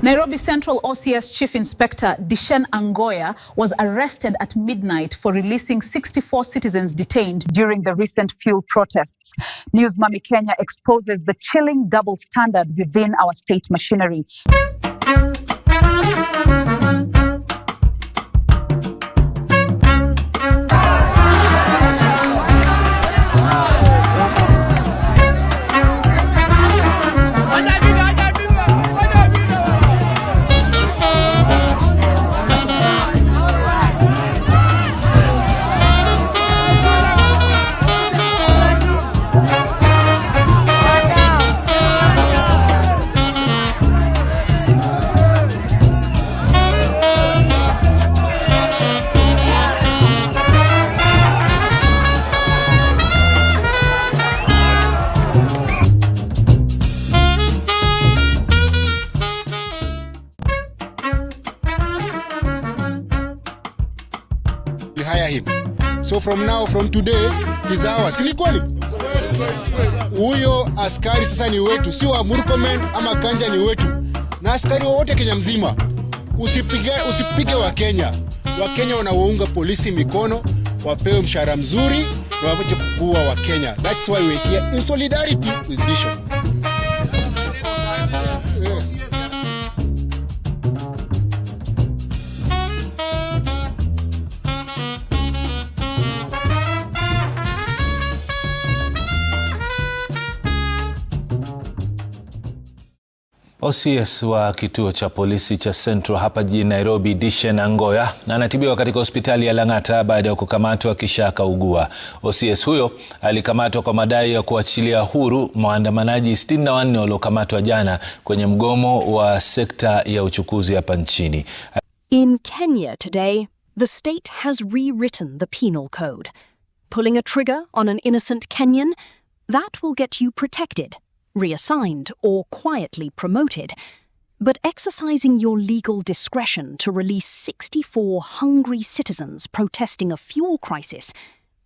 Nairobi Central OCS Chief Inspector Dishen Angoya was arrested at midnight for releasing 64 citizens detained during the recent fuel protests. News Mami Kenya exposes the chilling double standard within our state machinery. We hire him. So from today, he's ours. Si ni kweli? Huyo askari sasa ni wetu. Sio wa Murkomen ama Kanja, ni wetu. Na askari wote Kenya mzima. Usipige wa Kenya. Wa Kenya wanawaunga polisi mikono, wapewe mshahara mzuri na wapache kukua wa Kenya. That's why we're here in solidarity with Dishen. OCS wa kituo cha polisi cha Central hapa jijini Nairobi, Dishen Angoya, anatibiwa katika hospitali ya Lang'ata baada ya kukamatwa kisha akaugua. OCS huyo alikamatwa kwa madai ya kuachilia huru maandamanaji 64 waliokamatwa jana kwenye mgomo wa sekta ya uchukuzi hapa nchini. In Kenya today, the state has rewritten the penal code. Pulling a trigger on an innocent Kenyan, that will get you protected, reassigned or quietly promoted. But exercising your legal discretion to release 64 hungry citizens protesting a fuel crisis,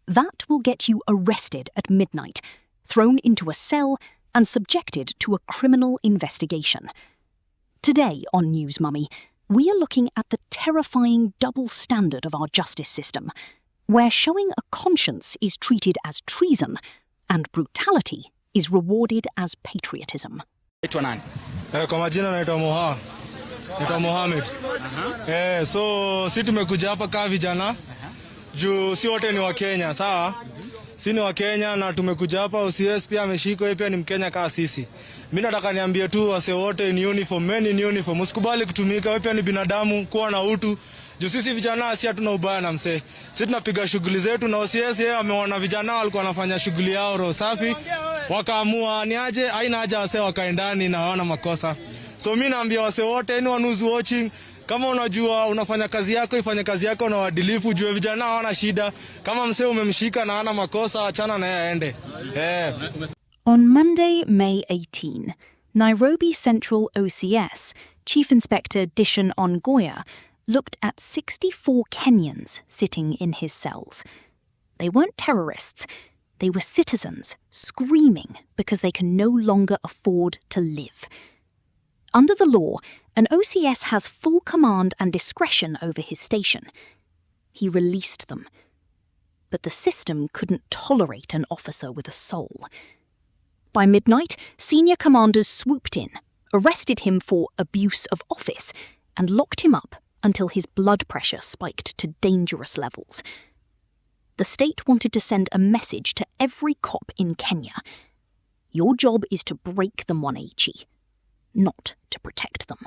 that will get you arrested at midnight, thrown into a cell and subjected to a criminal investigation. Today on News Mummy, we are looking at the terrifying double standard of our justice system, where showing a conscience is treated as treason and brutality is rewarded as patriotism. Kwa majina naitwa Mohamed. So si tumekuja hapa kama vijana juu si wote ni wa Kenya, sawa? Si ni wa Kenya na tumekuja hapa. OCS pia ameshikwa, yeye pia ni Mkenya kama sisi. Mimi nataka niambie tu wase wote ni uniform, men ni uniform. Usikubali kutumika, wewe pia ni binadamu, kuwa na utu. Juu sisi vijana si hatuna ubaya na msee. Sisi tunapiga shughuli zetu na OCS yeye ameona vijana walikuwa wanafanya shughuli yao roho safi. Wakaamua ni aje haina haja wase wakae ndani na hawana makosa. So mimi naambia wase wote, anyone who's watching, kama unajua unafanya kazi yako, ifanye kazi yako na uadilifu, juu vijana hawana shida. Kama msee umemshika na hana makosa, achana na yeye aende. On Monday, May 18, Nairobi Central OCS Chief Inspector Dishen Angoya looked at 64 Kenyans sitting in his cells. They weren't terrorists. They were citizens screaming because they can no longer afford to live. Under the law, an OCS has full command and discretion over his station. He released them. But the system couldn't tolerate an officer with a soul. By midnight, senior commanders swooped in, arrested him for abuse of office, and locked him up until his blood pressure spiked to dangerous levels. The state wanted to send a message to every cop in Kenya. Your job is to break them 180, not to protect them.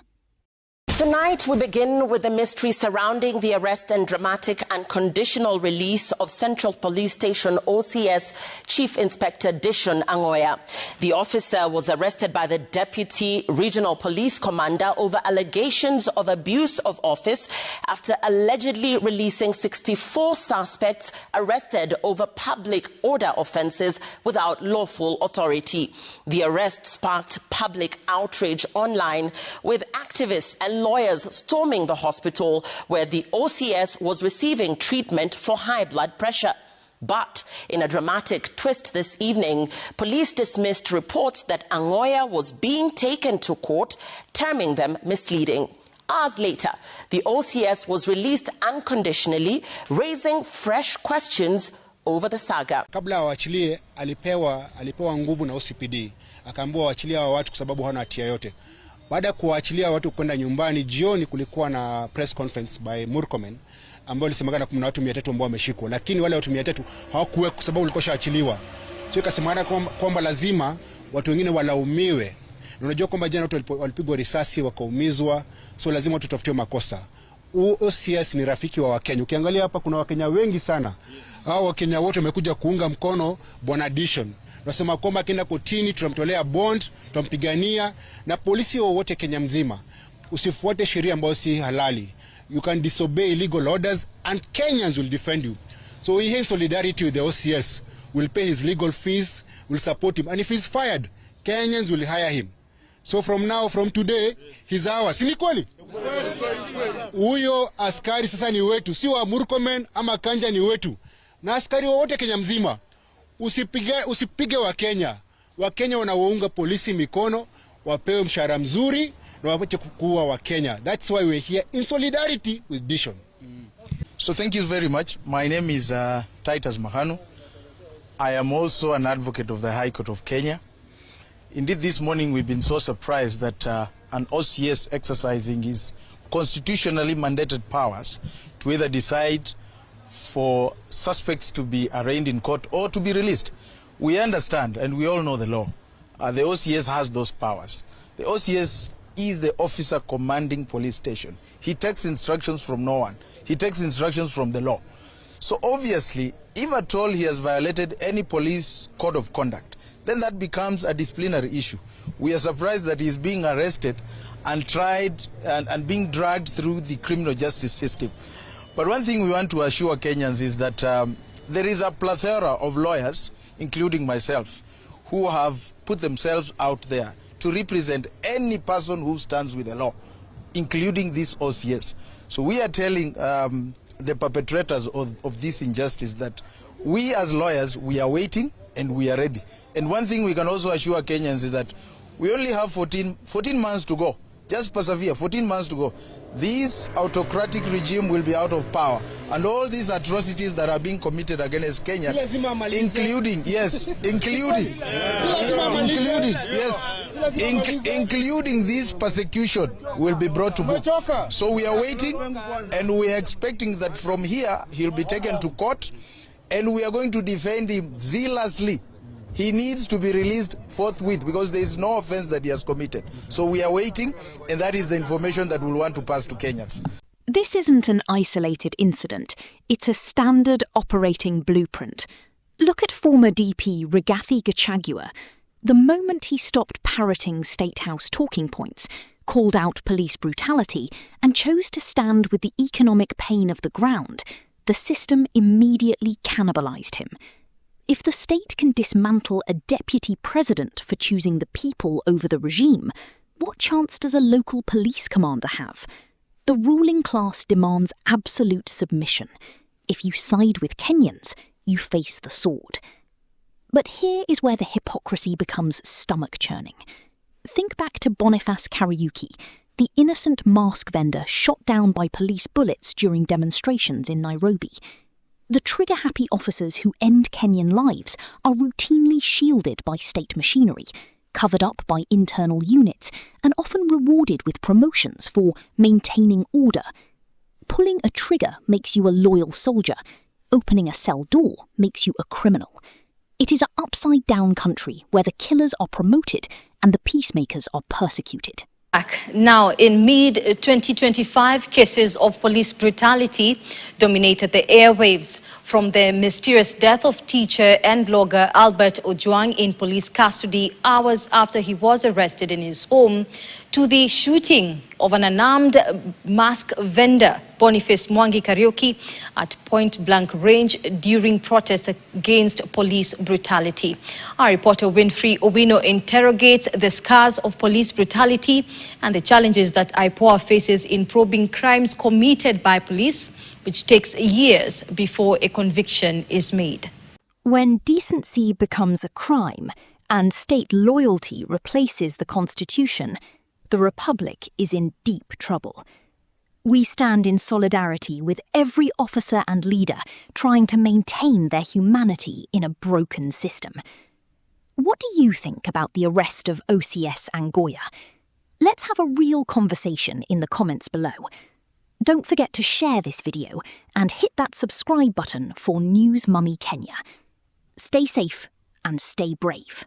Tonight, we begin with the mystery surrounding the arrest and dramatic and conditional release of Central Police Station OCS Chief Inspector Dishen Angoya. The officer was arrested by the Deputy Regional Police Commander over allegations of abuse of office after allegedly releasing 64 suspects arrested over public order offences without lawful authority. The arrest sparked public outrage online, with activists and lawyers storming the hospital where the OCS was receiving treatment for high blood pressure. But in a dramatic twist this evening, police dismissed reports that Angoya was being taken to court, terming them misleading. Hours later, the OCS was released unconditionally, raising fresh questions over the saga. Kabla waachilie alipewa nguvu na OCPD. Akaambiwa waachilie hawa watu kwa sababu hana hatia yote. Baada ya kuwaachilia watu kwenda nyumbani, jioni kulikuwa na press conference by Murkomen ambao ilisemekana kuna watu 300 ambao wameshikwa, lakini wale watu 300 hawakuwa kwa sababu walikuwa shaachiliwa. Sio ikasemekana kwamba lazima watu wengine walaumiwe. Na unajua kwamba jana watu walipigwa risasi wakaumizwa, so lazima watu tutafutiwe makosa. OCS ni rafiki wa Wakenya. Ukiangalia hapa kuna Wakenya wengi sana. Hao Wakenya wote wamekuja kuunga mkono Bwana Dishen. Nasema kwamba akienda kotini tutamtolea bond, tutampigania, na polisi wote Kenya mzima. Usifuate sheria ambayo si halali. You can disobey illegal orders and Kenyans will defend you. So we in solidarity with the OCS. We'll pay his legal fees, we'll support him, and if he's fired, Kenyans will hire him. So from today, he's ours. Si ni kweli? Huyo askari sasa ni wetu, si wa Murkomen ama Kanja, ni wetu. Na askari wote Kenya mzima. Usipige wa Kenya. Wa Kenya wanaounga polisi mikono, wapewe mshahara mzuri na wapache kuwa wa Kenya. That's why we're here in solidarity with Dishen. So thank you very much. My name is Titus Mahanu. I am also an advocate of the High Court of Kenya. Indeed, this morning we've been so surprised that an OCS exercising his constitutionally mandated powers to either decide for suspects to be arraigned in court or to be released. We understand and we all know the law. The OCS has those powers. The OCS is the officer commanding police station. He takes instructions from no one. He takes instructions from the law. So obviously, if at all he has violated any police code of conduct, then that becomes a disciplinary issue. We are surprised that he is being arrested and tried and being dragged through the criminal justice system. But one thing we want to assure Kenyans is that there is a plethora of lawyers, including myself, who have put themselves out there to represent any person who stands with the law, including this OCS. So we are telling the perpetrators of this injustice that we as lawyers, we are waiting and we are ready. And one thing we can also assure Kenyans is that we only have 14 months to go. Just persevere, 14 months to go. This autocratic regime will be out of power. And all these atrocities that are being committed against Kenyans, including this persecution, will be brought to book. So we are waiting and we are expecting that from here he'll be taken to court and we are going to defend him zealously. He needs to be released forthwith because there is no offense that he has committed. So we are waiting, and that is the information that we'll want to pass to Kenyans. This isn't an isolated incident. It's a standard operating blueprint. Look at former DP Rigathi Gachagua. The moment he stopped parroting State House talking points, called out police brutality, and chose to stand with the economic pain of the ground, the system immediately cannibalized him. If the state can dismantle a deputy president for choosing the people over the regime, what chance does a local police commander have? The ruling class demands absolute submission. If you side with Kenyans, you face the sword. But here is where the hypocrisy becomes stomach-churning. Think back to Boniface Kariuki, the innocent mask vendor shot down by police bullets during demonstrations in Nairobi. The trigger-happy officers who end Kenyan lives are routinely shielded by state machinery, covered up by internal units, and often rewarded with promotions for maintaining order. Pulling a trigger makes you a loyal soldier. Opening a cell door makes you a criminal. It is an upside-down country where the killers are promoted and the peacemakers are persecuted. Now, in mid-2025, cases of police brutality dominated the airwaves, from the mysterious death of teacher and blogger Albert Ojwang in police custody hours after he was arrested in his home, to the shooting of an unarmed mask vendor, Boniface Kariuki, at point-blank range during protests against police brutality. Our reporter Winfrey Owino interrogates the scars of police brutality and the challenges that IPOA faces in probing crimes committed by police which takes years before a conviction is made. When decency becomes a crime and state loyalty replaces the Constitution, the Republic is in deep trouble. We stand in solidarity with every officer and leader trying to maintain their humanity in a broken system. What do you think about the arrest of OCS Angoya? Let's have a real conversation in the comments below. Don't forget to share this video and hit that subscribe button for News Mummy Kenya. Stay safe and stay brave.